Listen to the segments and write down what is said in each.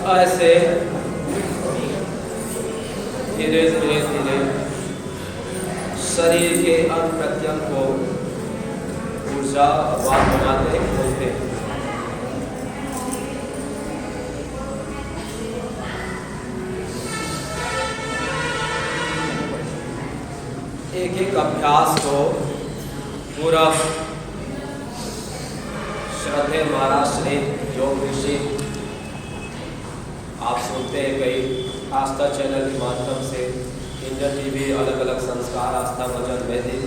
ऐसे धीरे धीरे धीरे शरीर के अंग प्रत्यंग को ऊर्जावान बनाते खोलते हैं। एक एक अभ्यास को पूरा श्रद्धे महाराष्ट्र योग ऋषि आप सुनते हैं कई आस्था चैनल के माध्यम से, इंडियन टीवी, अलग अलग संस्कार, आस्था भजन वैदिक,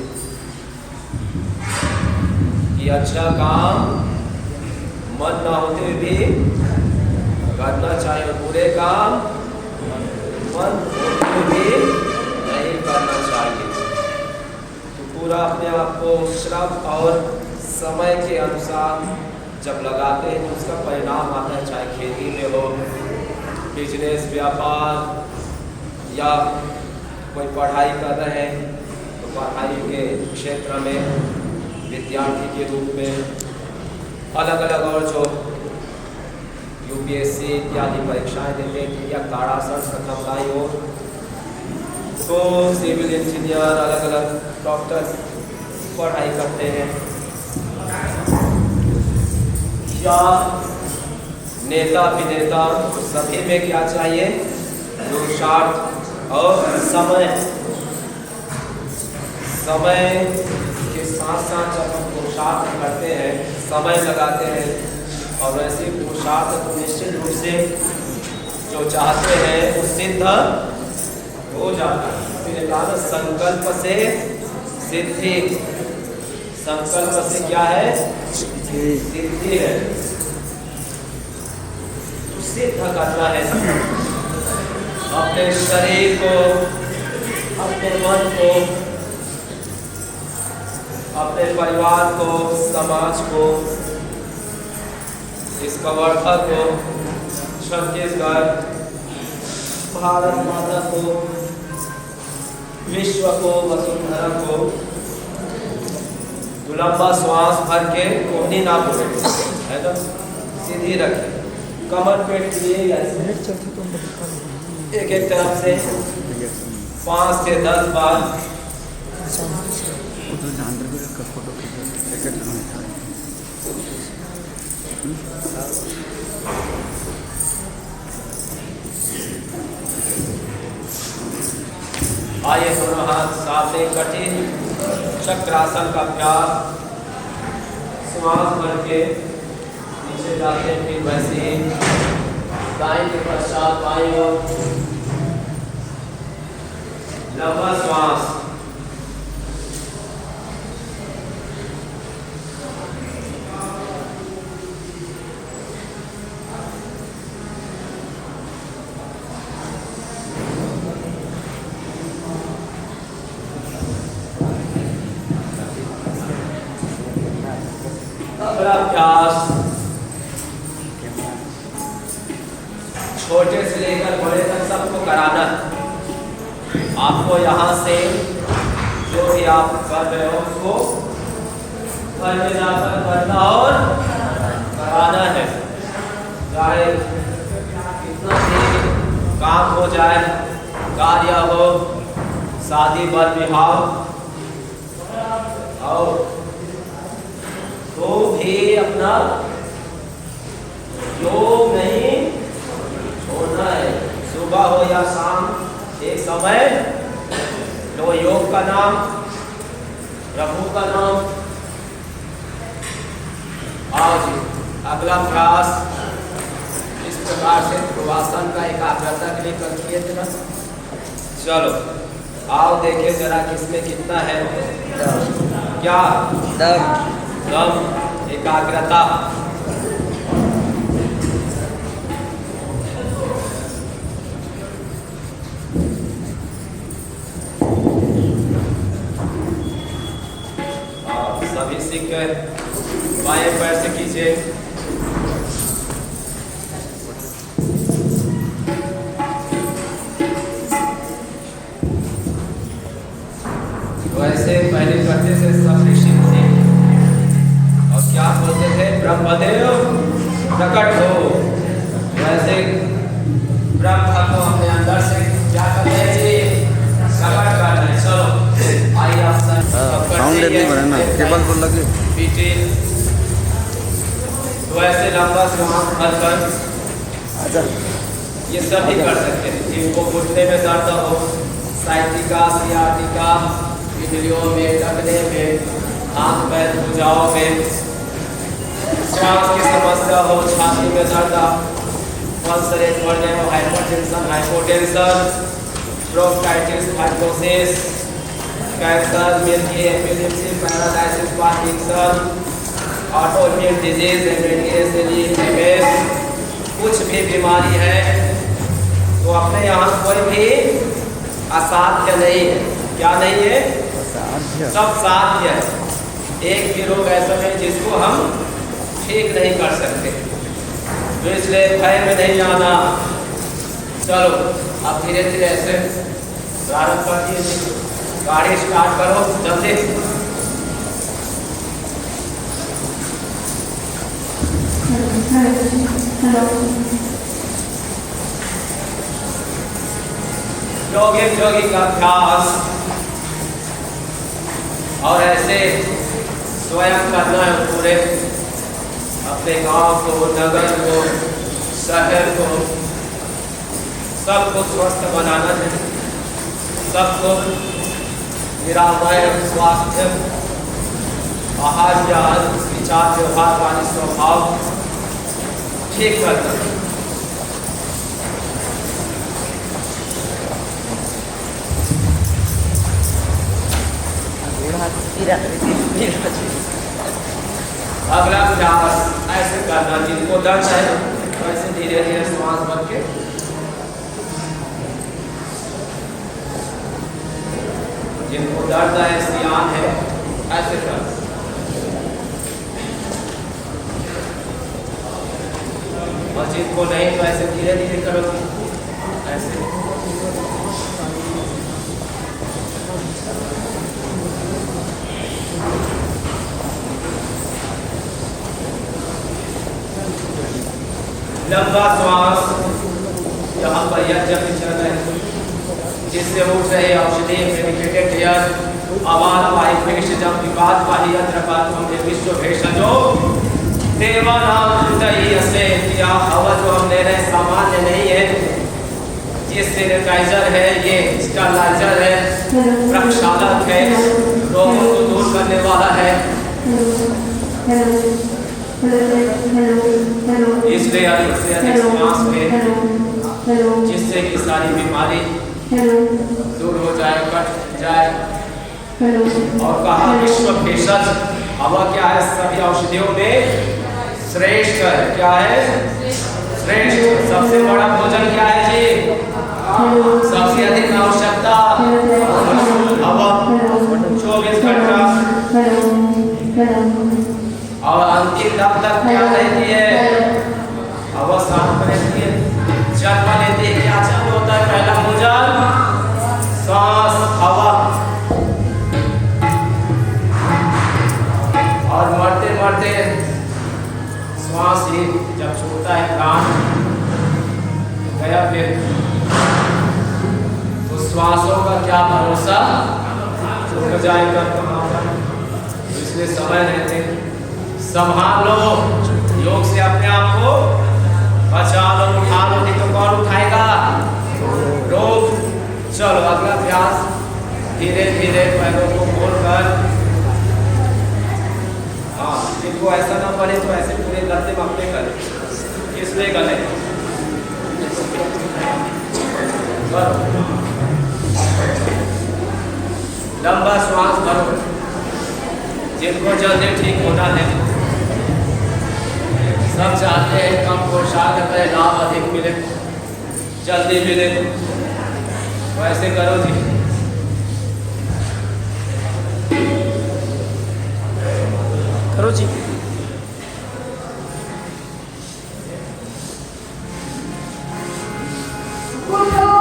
कि अच्छा काम मन ना होते भी करना चाहिए, बुरे काम मन होते भी नहीं करना चाहिए। तो पूरा अपने आप को श्रम और समय के अनुसार जब लगाते हैं तो उसका परिणाम आता है, चाहे खेती में हो, बिजनेस, व्यापार, या कोई पढ़ाई कर रहे हैं तो पढ़ाई के क्षेत्र में विद्यार्थी के रूप में अलग अलग, और जो यूपीएससी इत्यादि परीक्षाएं देते हैं या ताड़ासन कठिनाई हो, तो सिविल इंजीनियर, अलग अलग डॉक्टर पढ़ाई करते हैं, या नेता अभिनेता, सभी में क्या चाहिए? पुरुषार्थ और समय। समय के साथ साथ जब हम पुरुषार्थ करते हैं, समय लगाते हैं, और वैसे पुरुषार्थ तो निश्चित रूप से जो चाहते हैं वो सिद्ध हो जाता है। फिर कहा संकल्प से सिद्धि, संकल्प से क्या है? सिद्धि है। सिद्ध करना है अपने शरीर को, अपने मन को, अपने परिवार को, समाज को, इस कवर्धा को, छत्तीसगढ़, भारत माता को, विश्व को, वसुंधरा को, लंबा श्वास भर के कोहनी ना बोले, है ना, सीधी रखें, कमर पेट लिए एक एक तरफ से 5 से 10 बार। आइए दोनों हाथ साथ एक कठिन चक्रासन का अभ्यास, श्वास भर के नीचे जाते हैं, फिर वैसे ही दाएं के पश्चात बाईं ओर लंबा श्वास, अभ्यास छोटे से लेकर बड़े तक सबको कराना है। आपको यहाँ से जो भी आप कर रहे हो उसको घर में जाकर करना और कराना है, चाहे कितना भी काम हो जाए, कार्य हो, शादी बर विवाह और तो भी अपना योग नहीं छोड़ना है। सुबह हो या शाम, एक समय लो योग का नाम, प्रभु का नाम। आज अगला प्रयास इस प्रकार से ध्रुवासन का एकाग्रता के लिए कर किए थे ना। चलो आओ देखे जरा किसमें कितना है, क्या दम, एकाग्रता। सभी सीख गए, बाएं पैर से कीजिए, वैसे पहले करते थे सब ऋषि मुनि, और क्या बोलते थे? ब्रह्मदेव प्रकट हो, वैसे नीचे नहीं बना ना, टेबल पर लगे। पीछे तो ऐसे लंबा श्वास भरकर ये सब भी कर सकते हैं। जिनको घुटने में दर्द हो, साइटिका, सियाटिका, इंद्रियों में, टखने में, हाथ पैर भुजाओं में, श्वास की समस्या हो, छाती में दर्द, पल्स रेट बढ़ने हो, hypertension, hypotension, bronchitis, fibrosis, cancer, milky, epilepsy, paralysis, Parkinson, autoimmune disease, MS, कुछ भी बीमारी है तो अपने यहाँ कोई भी असाध्य नहीं है। क्या नहीं है? सब साध्य है। एक भी रोग ऐसा है जिसको हम ठीक नहीं कर सकते, तो इसलिए भय में नहीं जाना। चलो अब धीरे धीरे ऐसे प्रारंभ कर दिए, गाड़ी स्टार्ट करो जल्दी। यौगिक का अभ्यास और ऐसे स्वयं करना है पूरे अपने गांव को, नगर को, शहर को, सबको स्वस्थ बनाना है, सबको निरामय स्वास्थ्य, आहार विहार, विचार व्यवहार वाली स्वभाव ठीक करना है। अगला अभ्यास ऐसे करना, जिनको दर्द है वैसे धीरे धीरे श्वास भर के जिनको दर्द है, सियान है, ऐसे कर। और जिनको नहीं तो ऐसे धीरे धीरे करो, ऐसे। लंबा श्वास यहाँ पर यज्ञ चल रहे हैं, जिससे उठ रहे औषधि मेडिकेटेड एयर आवाज वायु भेष जब विपाद वाही यंत्र का हमने विश्व भेषजो देवा नाम सुनई असे किया। हवा जो हम ले रहे सामान्य नहीं है, ये सैनिटाइजर है, ये स्टरलाइजर है, प्रक्षालक है, रोगों को दूर करने वाला है। इसलिए अधिक से अधिक श्वास में, जिससे कि सारी बीमारी दूर हो जाए, कट जाए। और कहा विश्व भेषज हवा क्या है? सभी औषधियों में श्रेष्ठ है। क्या है? श्रेष्ठ। सबसे बड़ा भोजन क्या है जी? सबसे अधिक आवश्यकता हवा, 24 घंटा। और अंतिम दम तक क्या रहती है? हवा सांस रहती है, जन्म लेती है। क्या चालू होता है? पहला भोजन, सांस, हवा। और मरते मरते श्वास ही जब छोड़ता है, प्राण गया फिर। तो श्वासों का क्या भरोसा, रुक जाएगा कहाँ। इसलिए समय रहते संभाल लो, योग से अपने आप को बचा लो, उठा लो, नहीं तो कौन उठाएगा? रोग। चलो अगला अभ्यास, धीरे धीरे पैरों को खोलकर, हाँ जिनको ऐसा ना पड़े तो ऐसे पूरे गले में अपने करें, इसलिए गले लंबा श्वास भरो। जिनको जल्दी ठीक होना है, सब चाहते हैं कम पोशाक में लाभ अधिक मिले, जल्दी मिले, वैसे करो जी। करो जी। Oh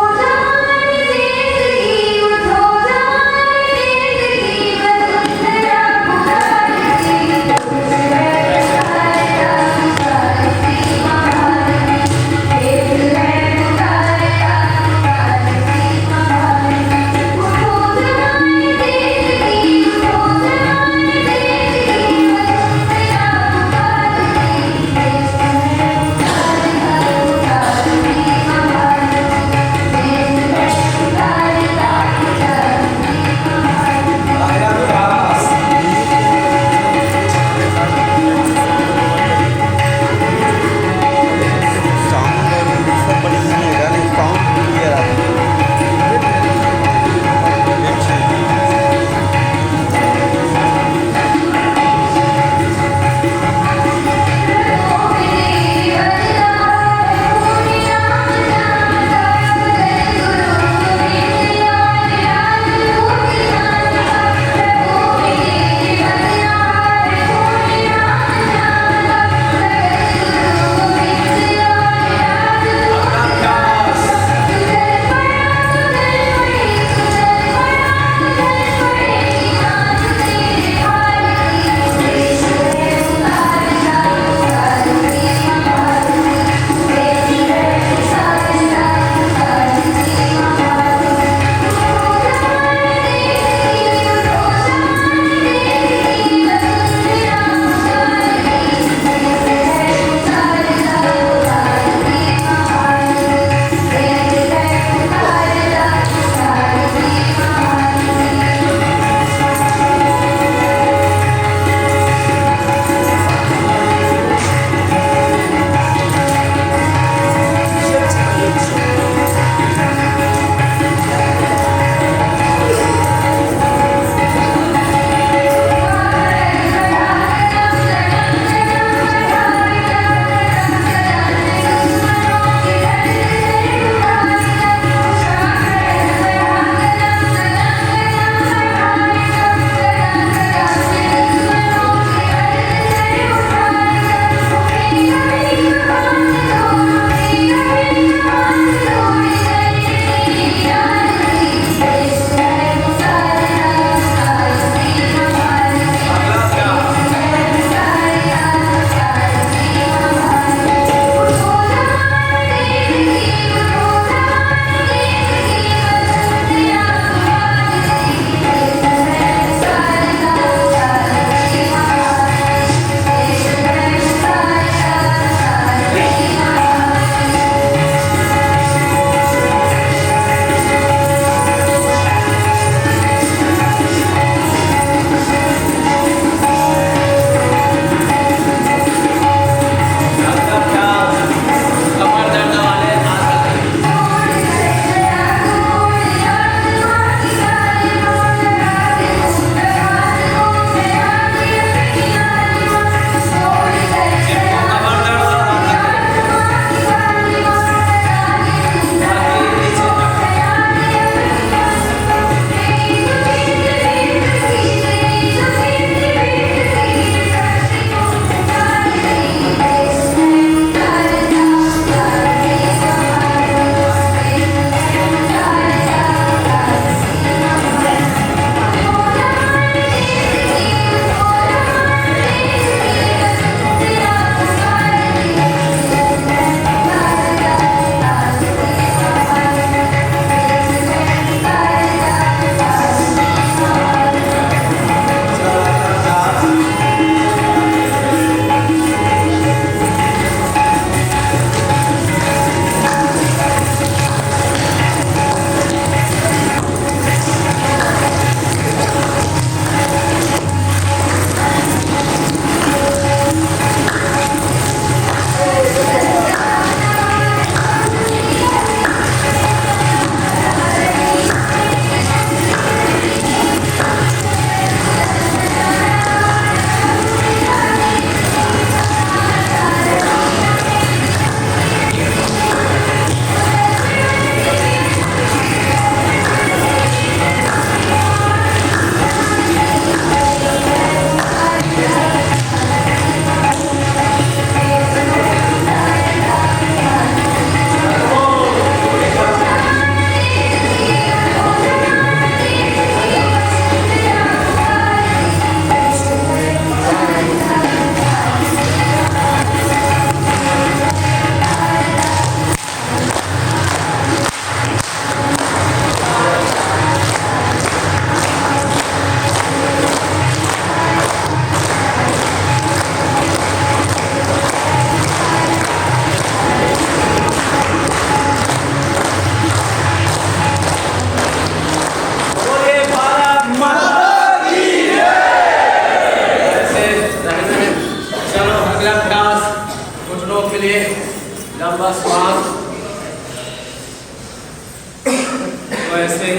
वैसे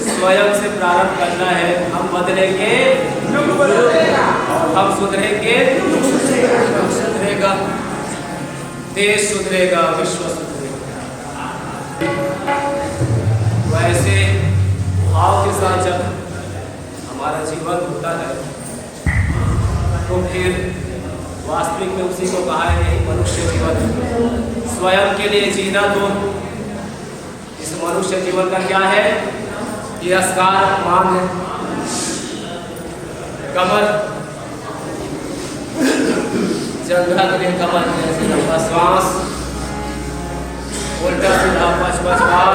स्वयं से प्रारंभ करना है। हम बदलेंगे, हम सुधरेंगे, सुधरेगा देश, सुधरेगा विश्व, सुधरेगा। वैसे भाव के साथ जब हमारा जीवन होता है तो फिर वास्तविक में उसी को कहा है यही मनुष्य जीवन। स्वयं के लिए जीना तो इस मनुष्य जीवन का क्या है? तिरस्कार, मान है, कमर, जंघा के लिए कमर, जैसे लंबा श्वास, उल्टा सीधा 5-5 बार,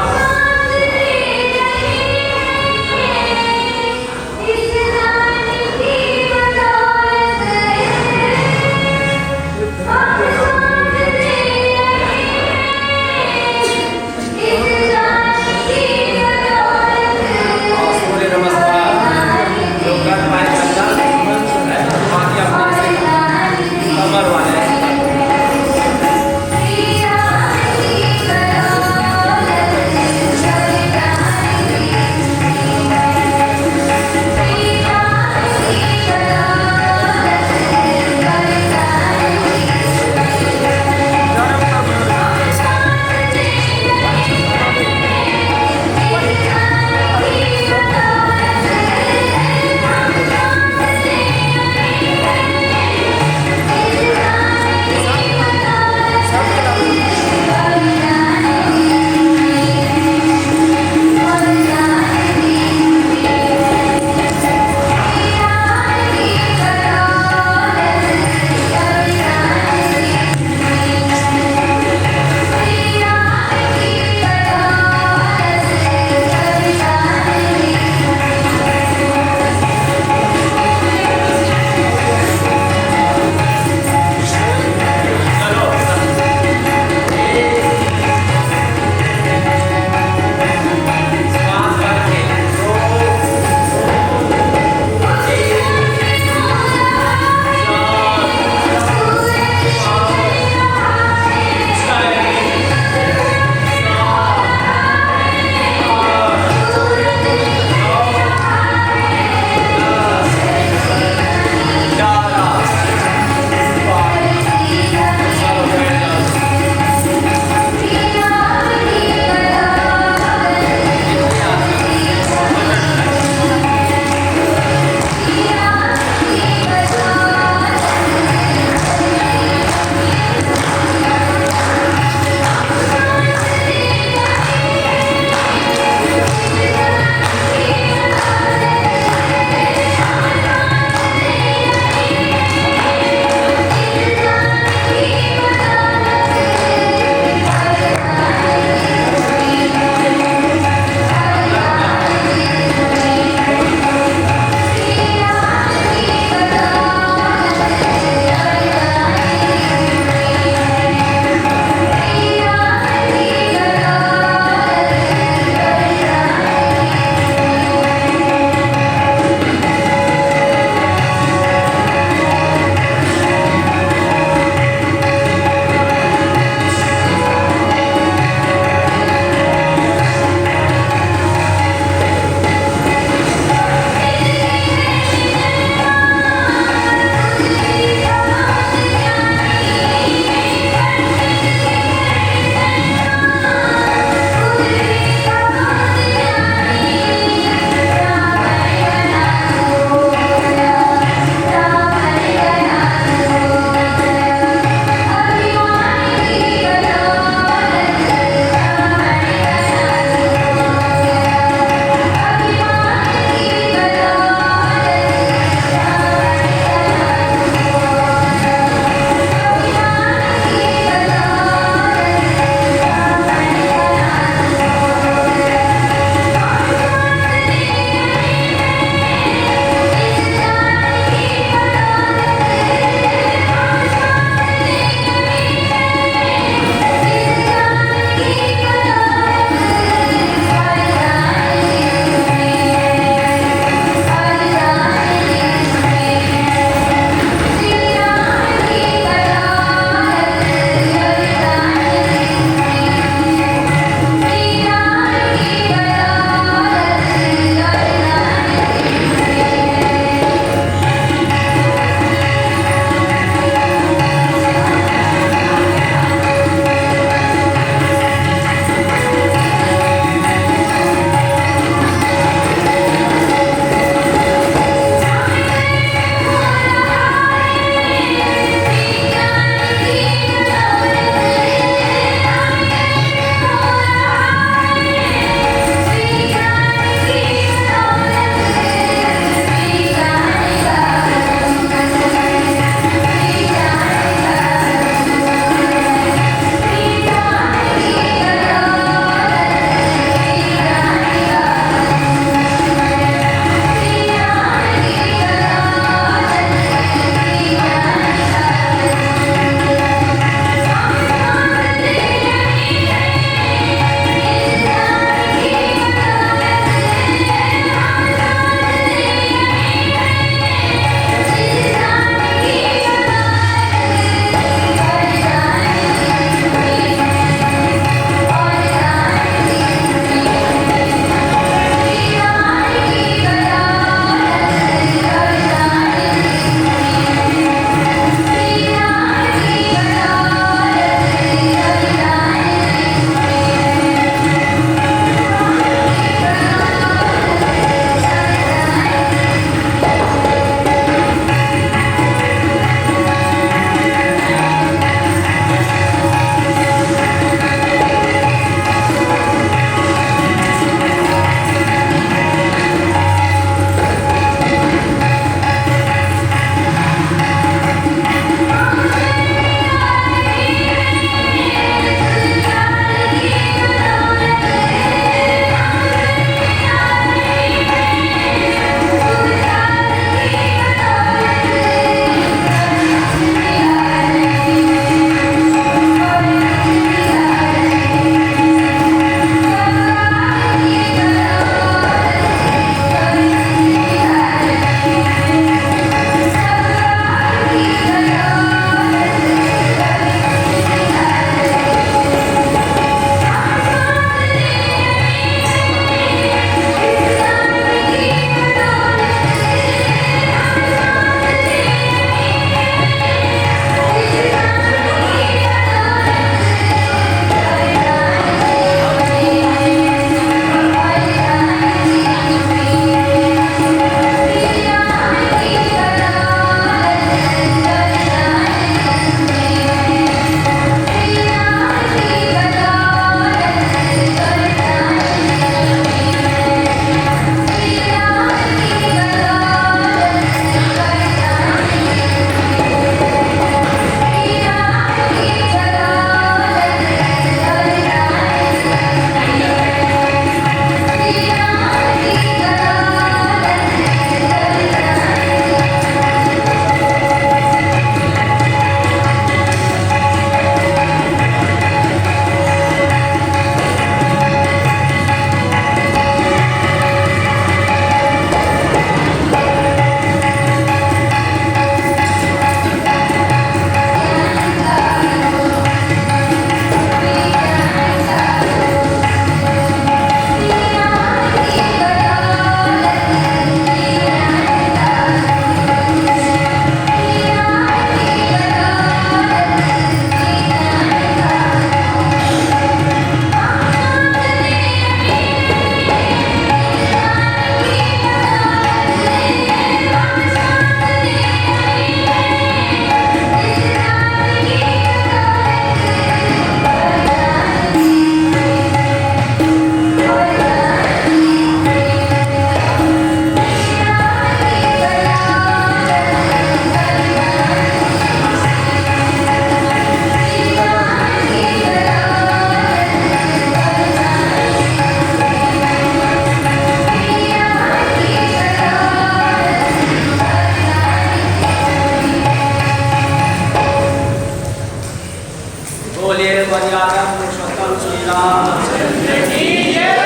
रामचंद्र की जय,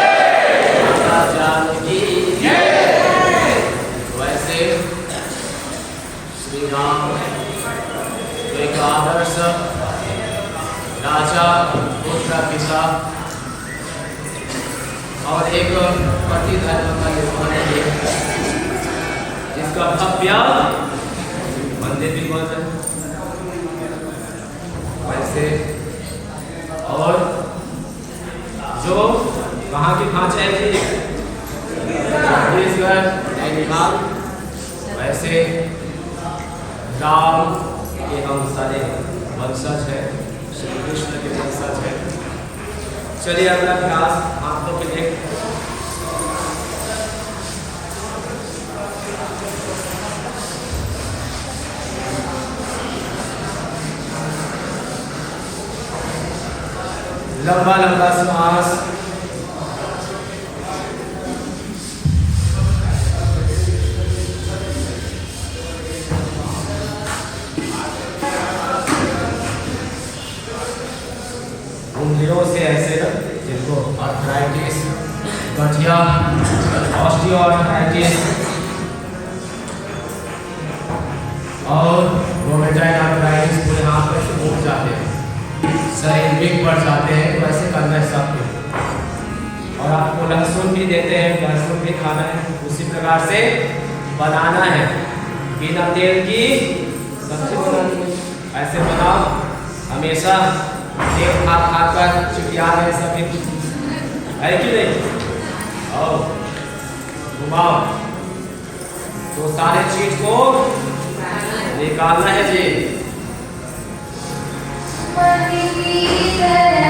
माता जानकी जय। वैसे श्री राम एक आदर्श राजा, पुत्र, पिता और एक पति धर्म का निर्माण किए, जिसका भव्य मंदिर भी बन है। वैसे और जो वहाँ की भाषा है जी छत्तीसगढ़, नैनीताल, वैसे राम के हम सारे वंशज हैं, श्री कृष्ण के वंशज हैं। चलिए अगला अभ्यास हाथों के लिए। लंबा लंबा श्वास, उंगलियों से ऐसे जिनको आर्थराइटिस, गठिया, ऑस्टियोआर्थराइटिस और रोमेटॉइड आर्थराइटिस पूरे हाथ में से उठ जाते हैं, शरीर वीक पड़ जाते हैं, तो ऐसे करना है सबको। और आपको लहसुन भी देते हैं, लहसुन भी खाना है, उसी प्रकार से बनाना है। बिना तेल की सब्जी बनानी है, ऐसे बनाओ। हमेशा तेल खा खा कर चिटिया रहे सभी, है कि नहीं? और घुमाओ तो सारे चीज को निकालना है जी। Hare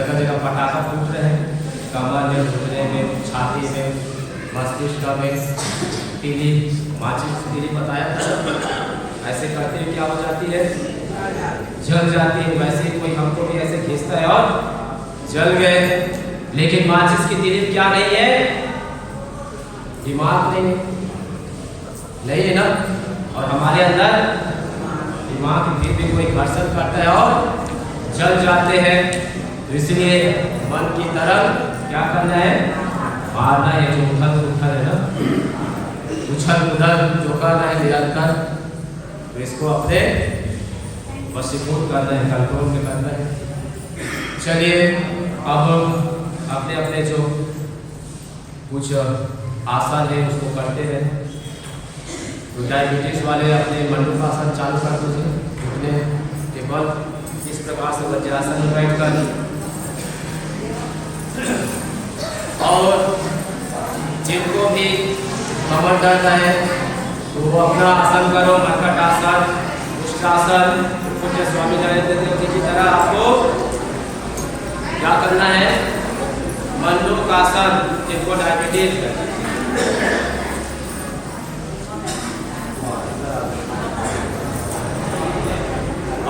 जगह जगह पटाखा फूट रहे हैं, कमर में, घुटने में, छाती में, मस्तिष्क में, तीली माचिस तीली बताया था, ऐसे करते हुए क्या हो जाती है, जल जाती है। वैसे ही कोई हमको भी ऐसे खींचता है और जल गए। लेकिन माचिस की तीली क्या नहीं है, दिमाग नहीं है ना, और हमारे अंदर दिमाग की भी कोई घर्षण करता है और जल जाते हैं। तो इसलिए मन की तरफ क्या करना है, मारना है। जो उथल है ना, उछल उधल जो करना है निरंतर, तो इसको अपने वशीभूत करना है, कंट्रोल में करना है। चलिए अब अपने अपने जो कुछ आसन है उसको करते हैं। तो डायबिटीज वाले अपने मंडूकासन चालू कर दीजिए, उठने के बाद इस प्रकार से वज्रासन में बैठ कर, और जिनको भी कमर दर्द है तो वो अपना आसन करो, मरकट आसन, उष्ट्रासन। पूज्य स्वामी नरेंद्र देव जी की तरह आपको क्या करना है, मंडूकासन, जिनको डायबिटीज है।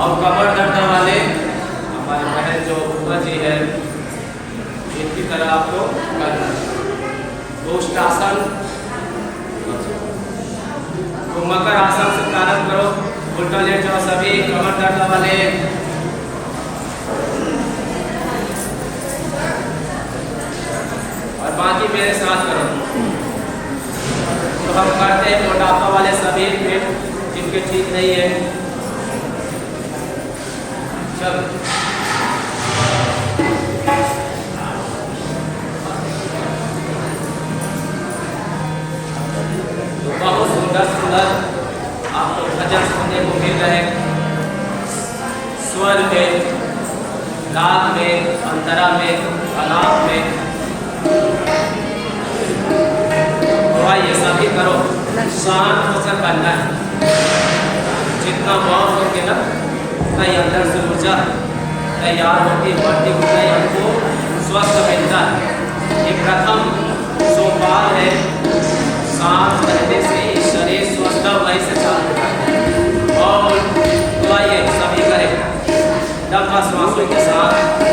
और कमर दर्द वाले हमारे बहन जो पूजा जी है, इनकी तरह आपको करना है। उष्ट्रासन, तो मकर आसन से प्रारंभ करो। उल्टा लेट जाओ सभी कमर दर्द वाले। और बाकी मेरे साथ करो। तो हम करते हैं मोटापा वाले सभी, पेट जिनके ठीक नहीं है, चलो तो बहुत सुंदर आपको भजन सुनने को मिल रहे, स्वर में, राग में, अंतरा में, अलाप में। तो आइए सभी करो, शांत होकर करना है। जितना मौन होंगे ना, उतना ही अंदर से ऊर्जा तैयार होती बढ़ती, उतना ही हमको स्वस्थ मिलता है। ये प्रथम सोपान है, शांत रहने से ही शरीर स्वस्थ वही से चालू होता है। और तो आइए सभी करें लंबा श्वासों के साथ।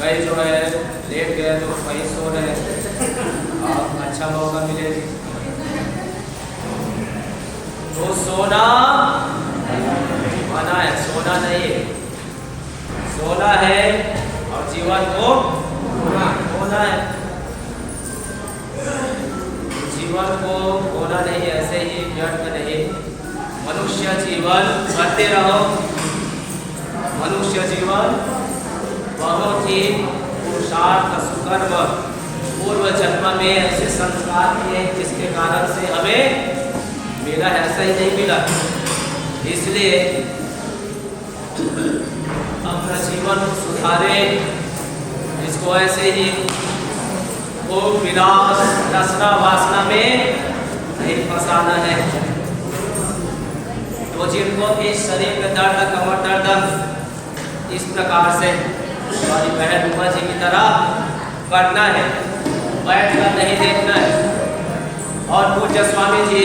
कई जो है लेट गए तो कहीं सो रहे, और अच्छा मौका मिले तो सोना मना है, सोना नहीं है, सोना है और जीवन को खोना है, जीवन को खोना नहीं, ऐसे ही व्यर्थ नहीं। मनुष्य जीवन करते रहो, मनुष्य जीवन बहुत ही पुरुषार्थ सुकर्म पूर्व जन्म में ऐसे संस्कार किए जिसके कारण से हमें मिला है, ऐसा ही नहीं मिला। इसलिए अपना जीवन को सुधारे, इसको ऐसे ही भोग विलास रसना वासना में नहीं फंसाना है। तो जिनको इस शरीर में दर्द, कमर दर्द इस प्रकार से हमारी बहन उमा जी की तरह करना है, बैठकर नहीं देखना है। और पूज्य स्वामी जी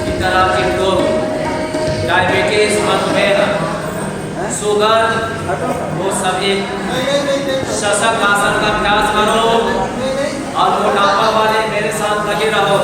की तरह जिनको डायबिटीज, मधुमेह, शुगर, वो सभी शशक आसन का अभ्यास करो, और मोटापा वाले मेरे साथ लगे रहो।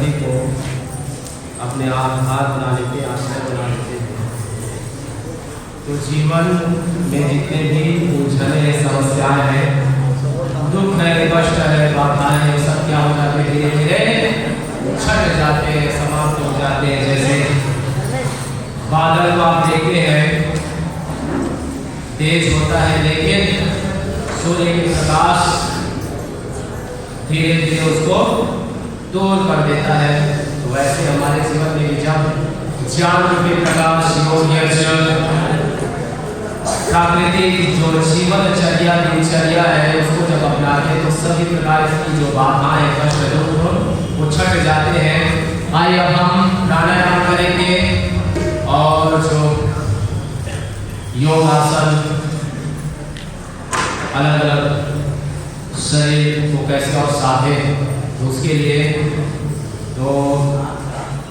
सभी को अपने आधार बना लेते हैं, आश्रय बना लेते हैं। तो जीवन में जितने भी उलझने समस्याएं हैं, दुख है, कष्ट है, बाधाएं हैं, सब क्या हो जाते हैं, धीरे धीरे छट जाते हैं, समाप्त हो जाते हैं। जैसे बादल को आप देखते हैं तेज होता है, लेकिन सूर्य की प्रकाश धीरे धीरे उसको दूर कर देता है। तो वैसे हमारे जीवन में जब ज्ञान के प्रकाश, प्राकृतिक जो जीवनचर्या दिनचर्या है उसको जब अपनाते हैं तो सभी प्रकार की जो बाधाएं, कष्ट, दुख वो छट जाते हैं। आइए अब हम प्राणायाम करेंगे और जो योगासन अलग अलग शरीर को कैसे और साधे, तो उसके लिए तो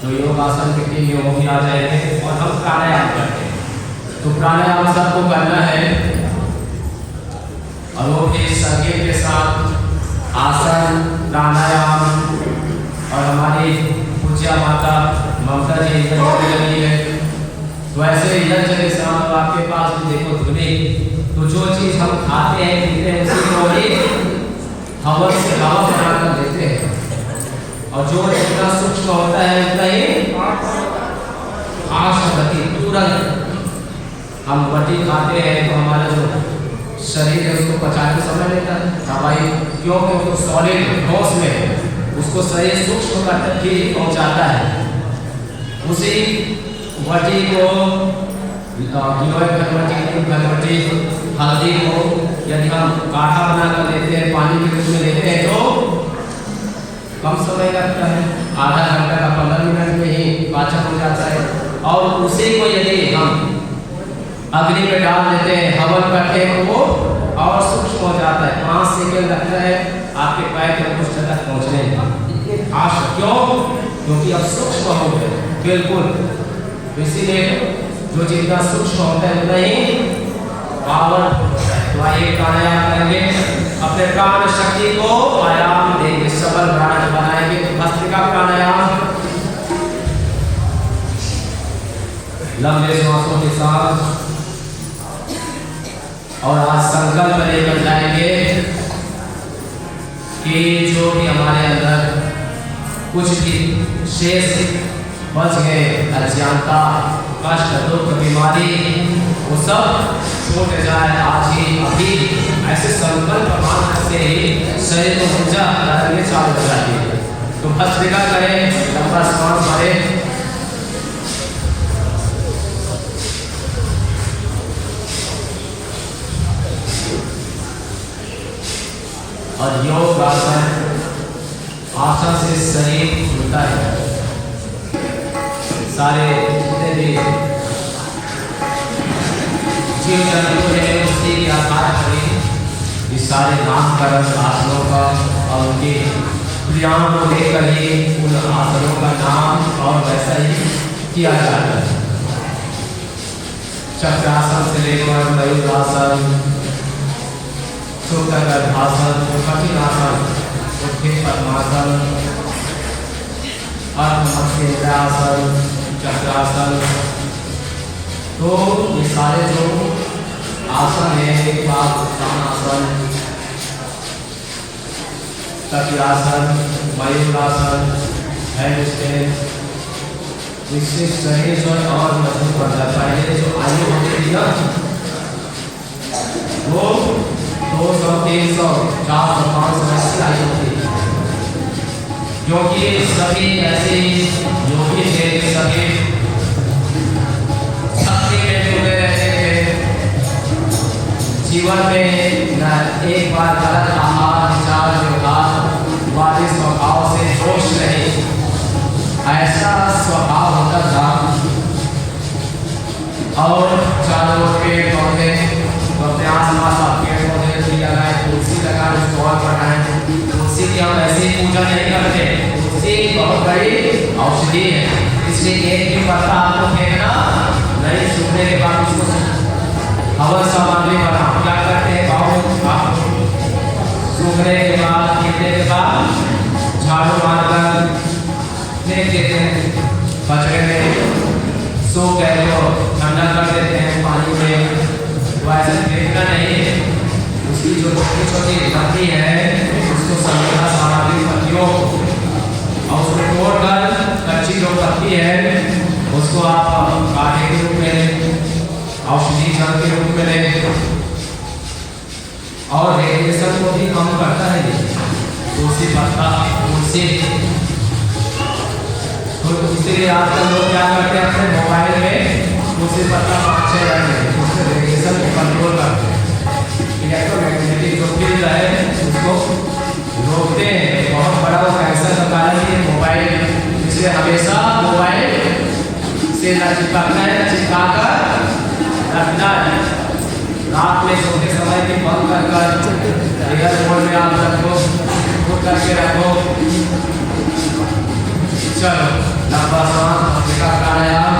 जो योगासन के 3 योग भी आ जाएंगे और हम प्राणायाम करते हैं। तो प्राणायाम सबको करना है और वो भी संगीत के साथ आसन, प्राणायाम। और हमारी पूज्या माता ममता जी इधर लगी है, तो ऐसे यज्ञ के साथ आपके पास भी देखो धुनी, तो जो चीज हम खाते हैं पीते हैं उसी को ही हवन से हवा बनाकर देते हैं। और जो जितना सूक्ष्म होता है उतना ही आशा तुरंत हम बटी खाते हैं तो हमारा जो शरीर है उसको पचाने में समय लेता है। दवाई क्योंकि उसको सॉलिड ठोस में उसको शरीर सूक्ष्म तक ही पहुंचाता है। उसी बटी को घनवटी हल्दी को यदि हम काढ़ा बनाकर देते हैं, पानी के रूप में लेते हैं तो कम समय लगता है, आधा घंटा का 15 मिनट में ही पाचन हो जाता है। और उसी को यदि हम अग्नि में डाल देते हैं, हवन करते हैं तो वो और सूक्ष्म हो जाता है। 5 सेकंड लगता है आपके पैर के पृष्ठ तक पहुंचने में। खास क्यों? क्योंकि अब सूक्ष्म हो गए बिल्कुल। इसीलिए जो जितना सूक्ष्म होता है उतना ही पावरफुल होता है। तो आइए प्राणायाम करेंगे, अपने प्राण शक्ति को आयाम देंगे, सबल प्राण बनाएंगे। भस्त्रिका प्राणायाम, लंबे श्वासों के साथ। और आज संकल्प लेकर जाएंगे कि जो भी हमारे अंदर कुछ भी शेष बच गए, अज्ञानता, कष्ट, दुख, बीमारी, वो सब छूट जाए आज ही अभी। ऐसे संकल्प मात्र से ही शरीर को ऊर्जा लगाने चालू हो जाती है। तो भस्त्रिका करें, लंबा श्वास भरें। और योग आसन, आसन से शरीर खुलता है। सारे जितने भी जीव जंतु है उसी के आधार पर ये सारे नामकरण आसनों का और उनके क्रियाओं को लेकर ही उन आसनों का नाम और वैसा ही किया जाता है। चक्रासन से लेकर मयूरासन, गर्भासन, कठिन आसन, पद्मासन, अर्धमध्यासन, चक्रासन। तो ये सारे जो आसन है, एक बात उत्थानासन, तकियासन, मयूरासन, हैंडस्टैंड, इससे शरीर जो और मजबूत बढ़ जाता है। जो आयु होती है वो 200, 300, 400, 500 ऐसी आयु होती है। क्योंकि सभी ऐसे योगी थे, सभी शक्ति में जुड़े रहते थे। जीवन में न एक बार गलत आहार, विचार, व्यवहार वाले स्वभाव से दोष नहीं, ऐसा स्वभाव होता था। और चारों पेड़ पौधे अपने आसपास पेड़ पौधे भी लगाए, तुलसी लगाए, उसको और बढ़ाएं। तुलसी की हम ऐसे ही पूजा नहीं करते, तुलसी बहुत बड़ी औषधि है। इसलिए एक भी पत्ता आपको फेंकना नहीं, सूखने के बाद उसको हवन सामग्री बनाओ। क्या करते हैं आप? सूखने के बाद, गिरने के बाद झाड़ू मारकर फेंक देते हैं कचरे में, सो गए तो ठंडा कर देते हैं पानी में, वो ऐसे फेंकना नहीं है। उसकी जो छोटी छोटी पत्ती है उसको समेटा सामग्री पत्तियों और उसको तोड़कर कच्ची जो पत्ती है उसको आप काढ़े के रूप में, औषधि जल के रूप में लें और रेडिएशन को भी कम करता है ये तुलसी पत्ता, तुलसी। तो इसलिए आजकल लोग क्या करते हैं, अपने मोबाइल में तुलसी पत्ता 5-6 रख लेते हैं, उससे रेडिएशन को कंट्रोल करते हैं, इलेक्ट्रोमैग्नेटिक जो फील्ड है उसको रोकते हैं। बहुत बड़ा वो कैंसर का कारण ये मोबाइल, इसलिए हमेशा मोबाइल से न चिपकना है, न चिपका कर रखना है। रात में सोते समय भी बंद कर एयरपोर्ट में आप रखो, खुद करके रखो। चलो लंबा सांस का प्राणायाम।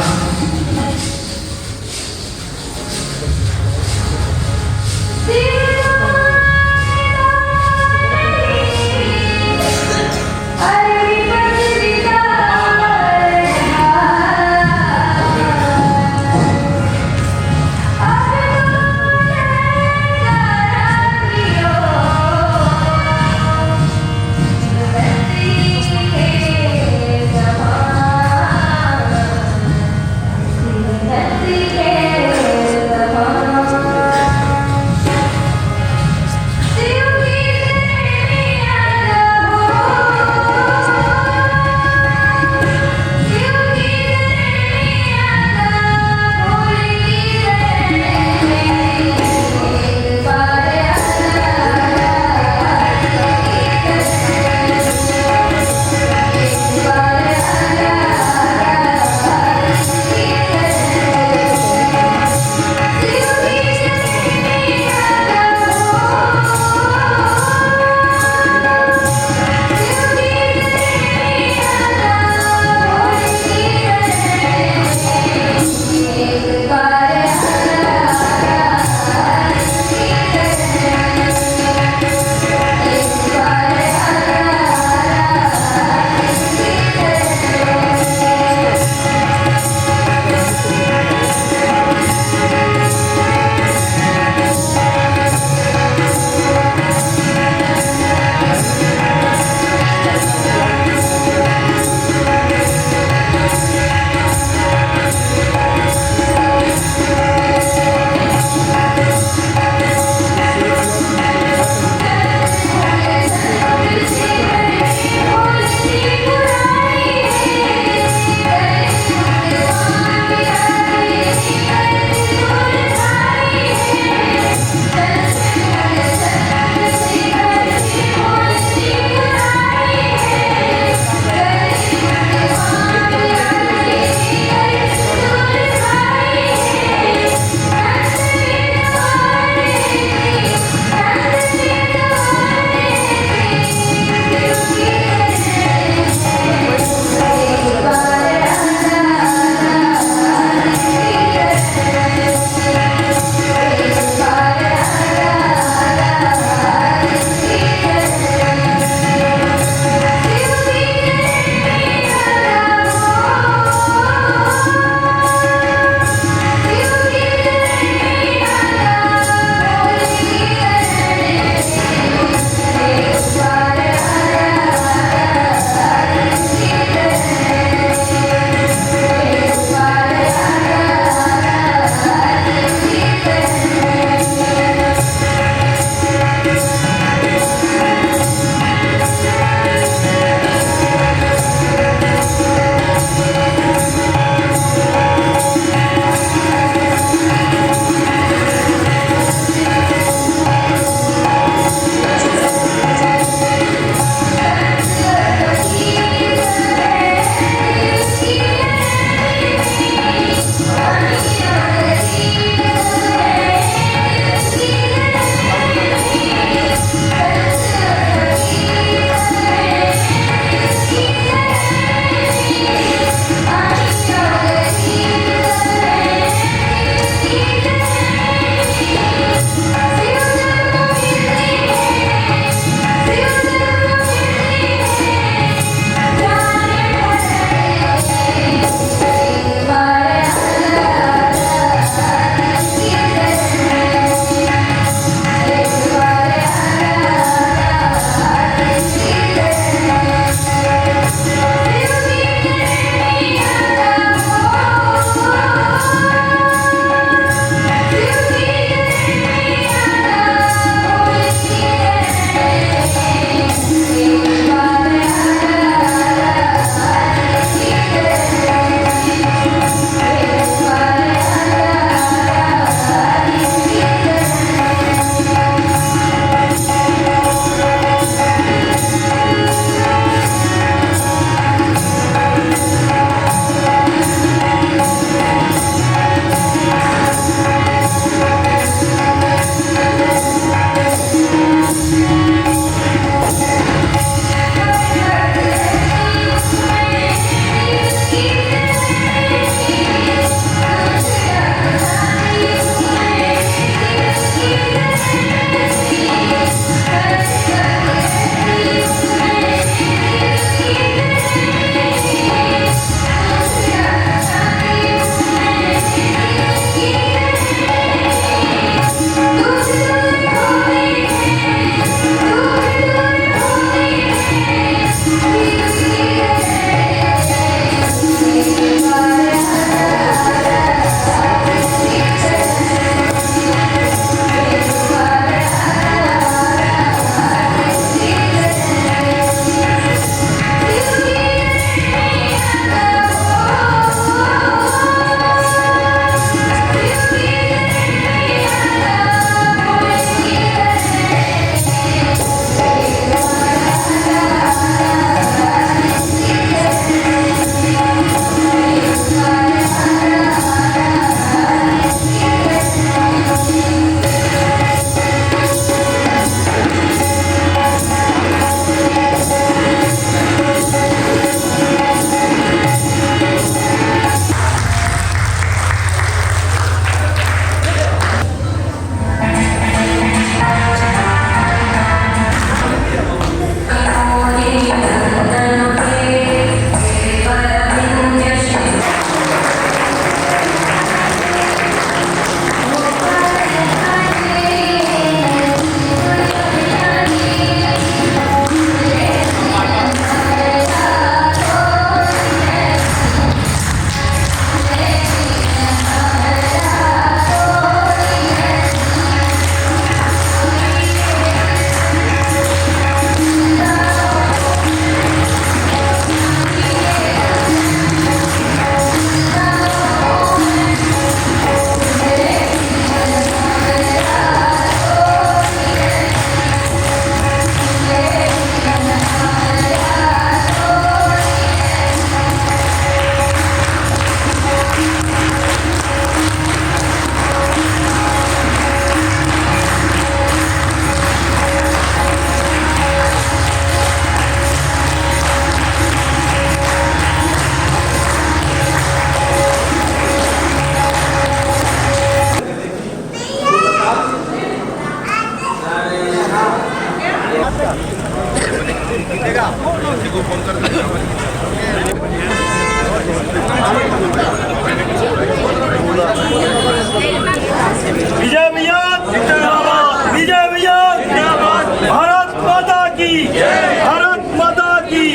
विजय भैया जिंदाबाद, विजय भैया जिंदाबाद, भारत माता की भारत माता की।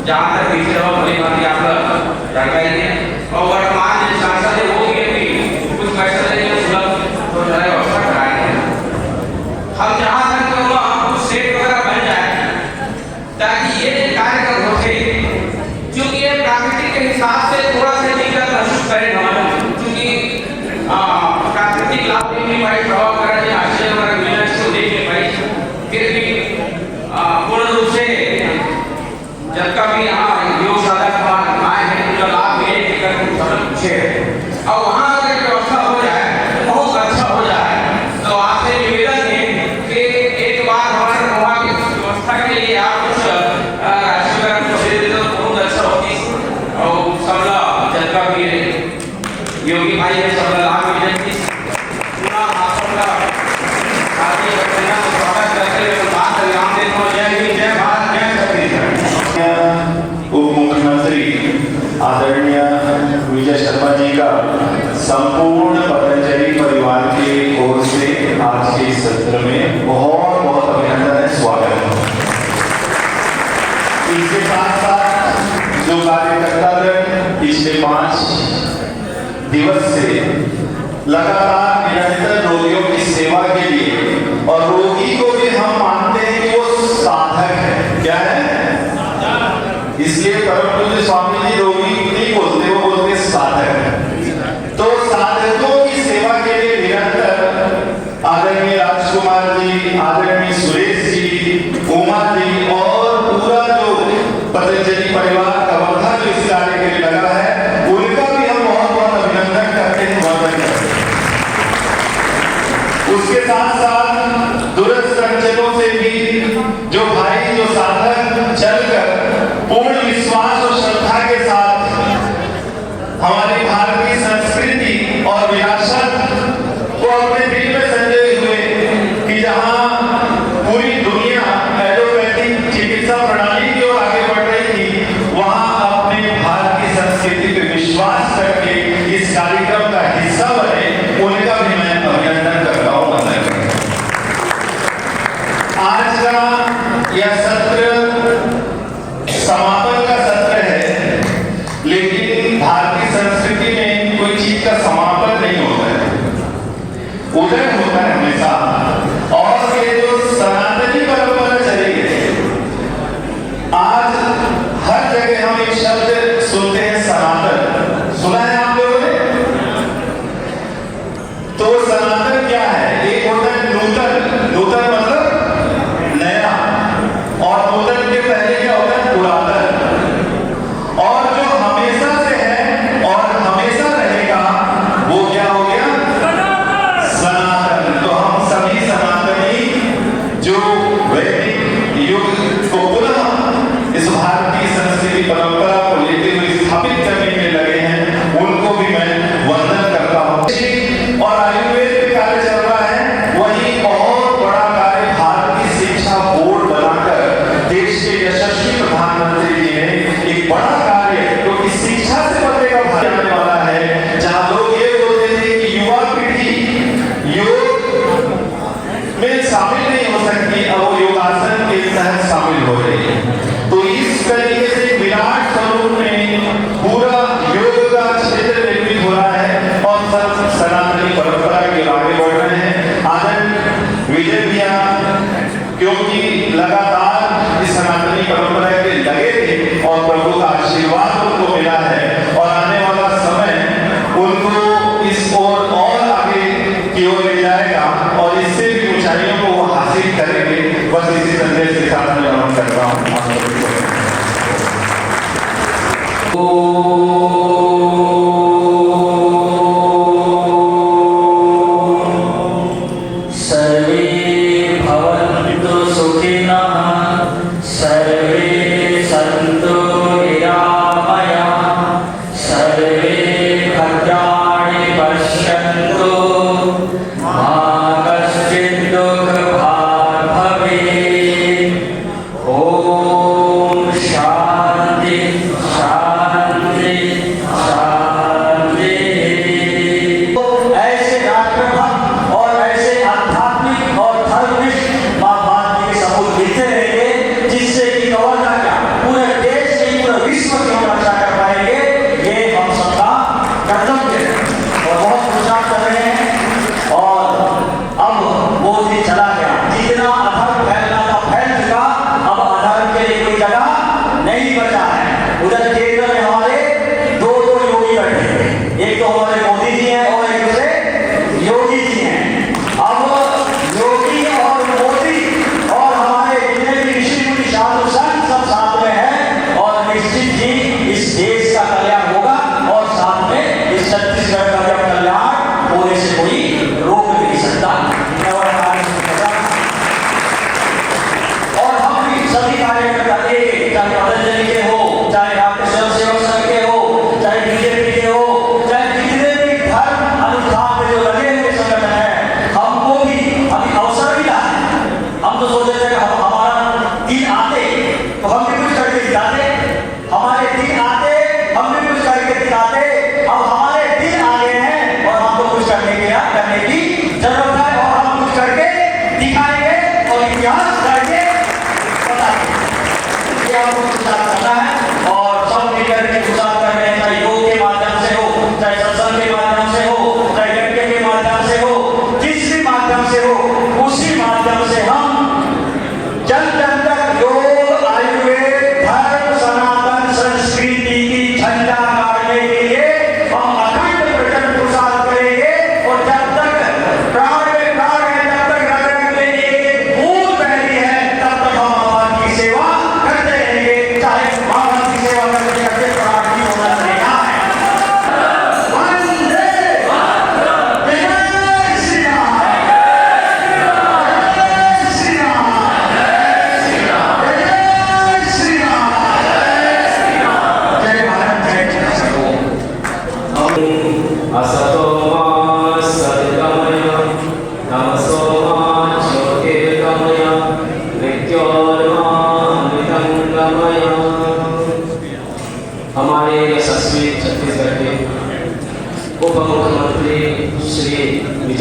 जहाँ तक पिछले भली भांति आप लोग जानकारी है और वर्तमान जो सांसद है वो भी कुछ फैसले सुलभ तो जरा व्यवस्था कराए हैं। हम जहाँ तक कहूँगा कुछ सेट वगैरह बन जाए ताकि ये कार्यक्रम होते क्योंकि ये प्रकृति के हिसाब से थोड़ा सा दिक्कत महसूस करें हम क्योंकि प्राकृतिक लाभ भी भाई प्रभाव कर रहे हैं आश्चर्य हमारे विलेज को देख के भाई फिर भी पूर्ण रूप से जब कभी यहाँ योग साधक आए हैं उनका लाभ भी एक करके सब पूछे और वहाँ अगर व्यवस्था हो जाए बहुत अच्छा हो जाए तो आपसे निवेदन है कि एक बार हमारे वहाँ की व्यवस्था के लिए आप कुछ राशि वगैरह को दे देते तो बहुत अच्छा होती और सबला जब कभी योगी भाई है सबला लाभ मिल जाएगी पूरा आपका भारतीय सेना को स्वागत करते हुए बात नाम देते हो जय भारत जय छत्तीसगढ़। उप मुख्यमंत्री आदरणीय विजय शर्मा जी का संपूर्ण पतंजलि परिवार की ओर से आज के सत्र में बहुत बहुत अभिनंदन है, स्वागत है। इसके साथ साथ जो कार्यकर्तागण पिछले 5 दिवस से लगातार निरंतर रोगियों की सेवा के लिए और रोगी को भी हम मानते हैं कि वो साधक है। क्या है? इसलिए परम पूज्य स्वामी जी रोगी नहीं बोलते, वो बोलते साधक। तो साधकों की सेवा के लिए निरंतर आदरणीय राजकुमार जी, आदरणीय सुरेश जी, उमा जी और पूरा जो पतंजलि परिवार का वर्धा जो इस कार्य के लिए लगा है उनका भी हम बहुत बहुत अभिनंदन करते हैं, वंदन करते हैं। उसके साथ साथ दूरस्थ अंचलों से भी जो भाई जो साधक चलकर पूर्ण विश्वास और श्रद्धा के साथ हमारी भारतीय संस्कृति और विरासत को अपने दिल में संजोए हुए कि जहां पूरी दुनिया एलोपैथिक चिकित्सा प्रणाली की ओर आगे बढ़ रही थी वहां अपने भारतीय संस्कृति पे विश्वास करके इस कार्यक्रम का हिस्सा बने, उनका भी मैं अभिनंदन करता हूँ, वंदन करता हूँ। आज का यह सत्र समापन का सत्र है, लेकिन भारतीय संस्कृति में कोई चीज का समापन नहीं होता है, उदय होता है हमेशा। और ये जो सनातनी परंपरा चली है, आज हर जगह हम एक शब्द सुनते हैं सनातन, सुना है आप लोगों ने? तो सनातन क्या है? एक होता है नूतन, नूतन मतलब नया, और नूतन के पहले क्या होता है? पुरातन। और जो हमेशा से है और हमेशा रहेगा वो क्या हो गया? सनातन। तो हम सभी सनातनी जो वैदिक युग को पुनः इस भारतीय संस्कृति परंपरा को लेते हुए स्थापित करने में लगे हैं, उनको भी मैं वंदन करता हूँ। और आयुर्वेद पे कार्य चल रहा है, वही बहुत बड़ा कार्य भारतीय शिक्षा बोर्ड बनाकर देश के यशस्वी प्रधानमंत्री जी ने एक बड़ा कार्य, क्योंकि शिक्षा से बदले का भार आने वाला है, जहां लोग ये बोलते थे कि युवा पीढ़ी योग में शामिल नहीं हो सकती, अब वो योगासन के तहत शामिल हो रही है। तो इस तरीके से विराट स्वरूप में पूरा योग का क्षेत्र निर्मित हो रहा है और सब सनातनी परंपरा के आगे बढ़ रहे हैं। आनंद विजय भैया क्योंकि लगातार इस सनातनी परंपरा के लगे थे और प्रभु का आशीर्वाद उनको मिला है और आने वाला समय उनको इस ओर और आगे की ओर ले जाएगा और इससे भी ऊंचाइयों को वो हासिल करेंगे। बस इसी संदेश के साथ मैं नमन करता हूँ। ओम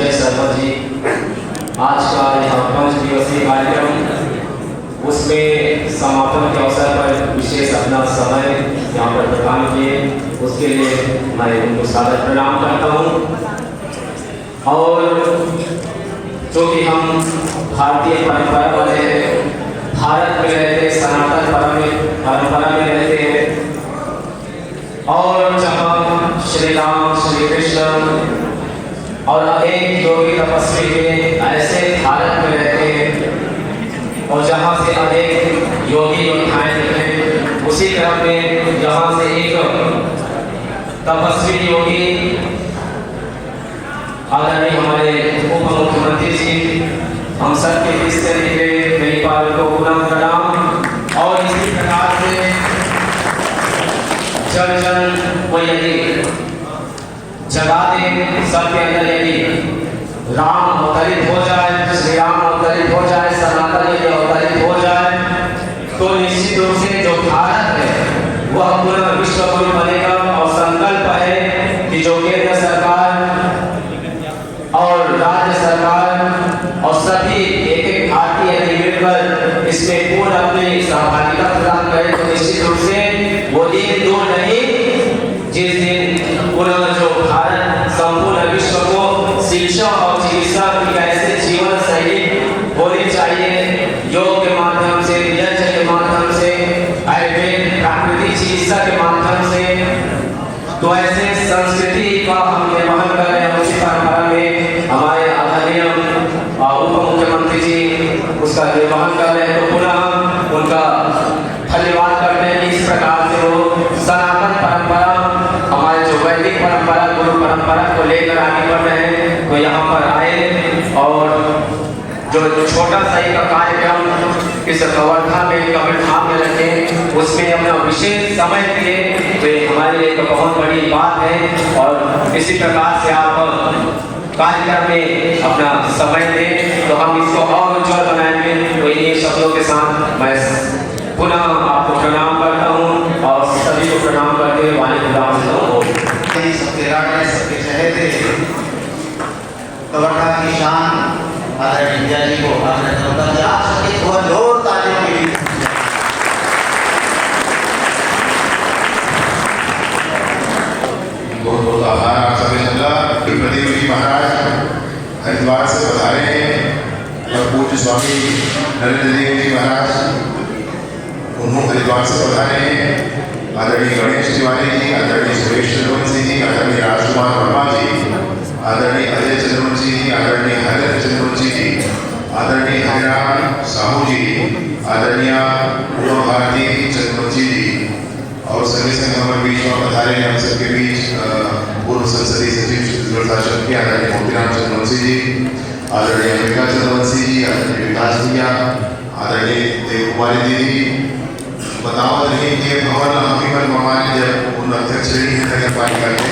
विजय शर्मा जी आज का यह 5 दिवसीय कार्यक्रम उसमें समापन के अवसर पर विशेष अपना समय यहाँ पर प्रदान किए, उसके लिए मैं उनको सादर प्रणाम करता हूँ। और चूँकि हम भारतीय परंपरा वाले हैं, भारत में रहते, सनातन परंपरा में रहते हैं, और जहाँ श्री राम, श्री कृष्ण और अनेक योगी तपस्वी के ऐसे भारत में रहते हैं, और जहाँ से अनेक योगी योद्धाएं निकले, उसी क्रम में जहाँ से एक तपस्वी योगी आदरणीय हमारे उप मुख्यमंत्री जी हम सब के बीच से निकले, महिपाल को पुनः प्रणाम। और इसी प्रकार से जन जन को यदि जगा दे, सबके अंदर यदि राम अवतरित हो जाए, श्री राम अवतरित हो जाए, सनातन यदि अवतरित हो जाए, तो निश्चित रूप से जो भारत है वह पूर्ण विश्व गुरु बनेगा। और संकल्प है कि जो केंद्र सरकार और राज्य सरकार और सभी एक भारतीय यदि मिलकर इसमें पूर्ण अपनी सहभागिता प्रदान करें, तो निश्चित रूप से वो दिन दूर नहीं जिस दिन पूरा जो भारत संपूर्ण विश्व को शिक्षा और चिकित्सा की ऐसे जीवन शैली होनी चाहिए, योग के माध्यम से, यज्ञ के माध्यम से, आयुर्वेद प्राकृतिक चिकित्सा के माध्यम से, तो ऐसे संस्कृति का हम निर्वहन कर रहे हैं। उसी परंपरा में हमारे आदरणीय उप मुख्यमंत्री जी उसका निर्वहन कर रहे हैं, तो पुनः उनका धन्यवाद करते हैं कि इस प्रकार से वो सनातन परंपरा, हमारे जो वैदिक परंपरा, गुरु परंपरा को लेकर आगे बढ़ रहे हैं। तो यहाँ पर आए और जो छोटा सा एक कार्यक्रम इस कवर्धा में, कबीरधाम में रखे, उसमें अपना विशेष समय दिए, तो ये हमारे लिए एक बहुत बड़ी बात है। और इसी प्रकार से आप कार्यक्रम में अपना समय दें तो हम इसको और उज्जवल बनाएंगे। तो ये शब्दों के साथ मैं पुनः आपको प्रणाम करता हूँ और सभी को प्रणाम करते हुए वालेकुम सबके राजा, सबके चहेते कवर्धा की शान आदरणीय विद्या जी को आप सके तो जोर तालियों के लिए बहुत बहुत आभार आप सभी का। प्रदीप जी महाराज हरिद्वार से पधारे हैं और पूज्य स्वामी नरेंद्र देव जी महाराज उन्होंने हरिद्वार से पधारे हैं। आदरणीय गणेश तिवारी जी, आदरणीय सुरेश चंद्रवंशी जी, आदरणीय राजकुमार वर्मा जी, आदरणीय अजय चंद्रवंशी जी, आदरणीय हरित चंद्रवंशी जी, आदरणीय हरिराम साहू जी, आदरणीय उमा भारती चंद्रवंशी जी, और संगे संग हमारे बीच में पधारे हम सबके बीच पूर्व संसदीय सचिव छत्तीसगढ़ शासन के आदरणीय मोतीराम चंद्रवंशी जी, आदरणीय अम्बिका चंद्रवंशी जी, आदरणीय विकास भैया, आदरणीय देव कुमारी दीदी, बताओ नहीं ये भवन हकीकत ममान जब उन अध्यक्ष श्रेणी है नगर पालिका के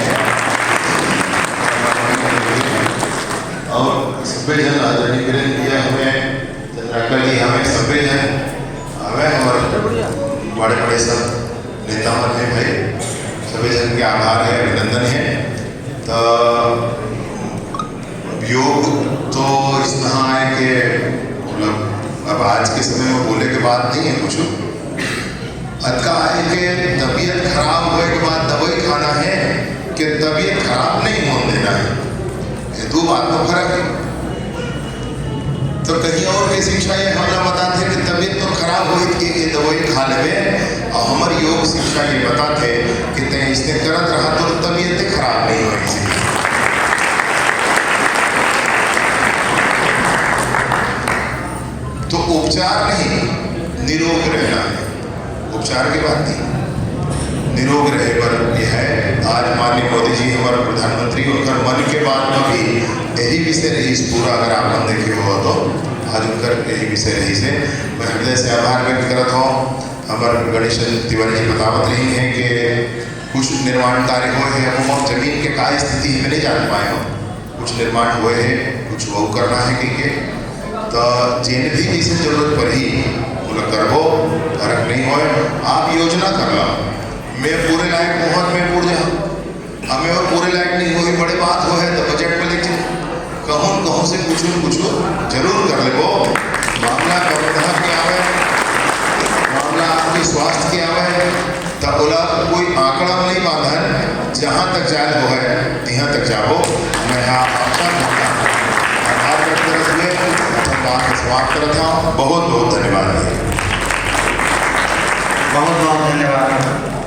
और सभ्य जन आदरणीय वीरेंद्र भैया हमें चंद्राकर जी हमें सभ्य जन हमें हमारे बड़े बड़े सब नेता मन है भाई, सभी जन के आभार है, अभिनंदन है। तो योग तो इस तरह है कि मतलब अब आज के समय में बोले के बाद नहीं है कुछ अतका है कि तबीयत खराब होने के बाद दवाई खाना है कि तबीयत खराब नहीं होने देना है, ये दो बात में फर्क है। तो कहीं और की शिक्षा ये हमला बताते कि तबीयत तो खराब हुई थी कि दवाई खा ले, और हमारी योग शिक्षा ये बताते कि तय इसने करत रहा तो तबीयत खराब नहीं हुई थी। तो उपचार नहीं, निरोग रहना है, उपचार की बात नहीं, निरोग रहे पर यह है। आज माननीय मोदी जी हमारे प्रधानमंत्री उनका मन के बाद में भी यही विषय रही पूरा, अगर आप देखे हो तो आज उनकर यही विषय रही से मैं हृदय से आभार व्यक्त करता हूँ। हमारे गणेश तिवारी जी बतावत रही हैं कि कुछ निर्माण कार्य हुए हैं, अब हम जमीन के का स्थिति में नहीं जान पाए हो, कुछ निर्माण हुए हैं, कुछ वो करना है कि तो जिन भी जिसे जरूरत पड़ी बोला करबो, फर्क नहीं हो। आप योजना कर लो, मैं पूरे लायक मोहन में पूरे हमें और पूरे लायक नहीं होगी, बड़े बात हो है तो बजट में लिख कहूँ कहूँ से कुछ जरूर कर लेबो। मामला कवर्धा के आवे, मामला आपके स्वास्थ्य के आवे, तब बोला कोई आंकड़ा में नहीं बांधन, जहाँ तक जाए हो है यहाँ तक जाओ। मैं आपका आभार व्यक्त करते हुए अपनी बात समाप्त करता हूँ। बहुत बहुत धन्यवाद। बहुत बहुत धन्यवाद।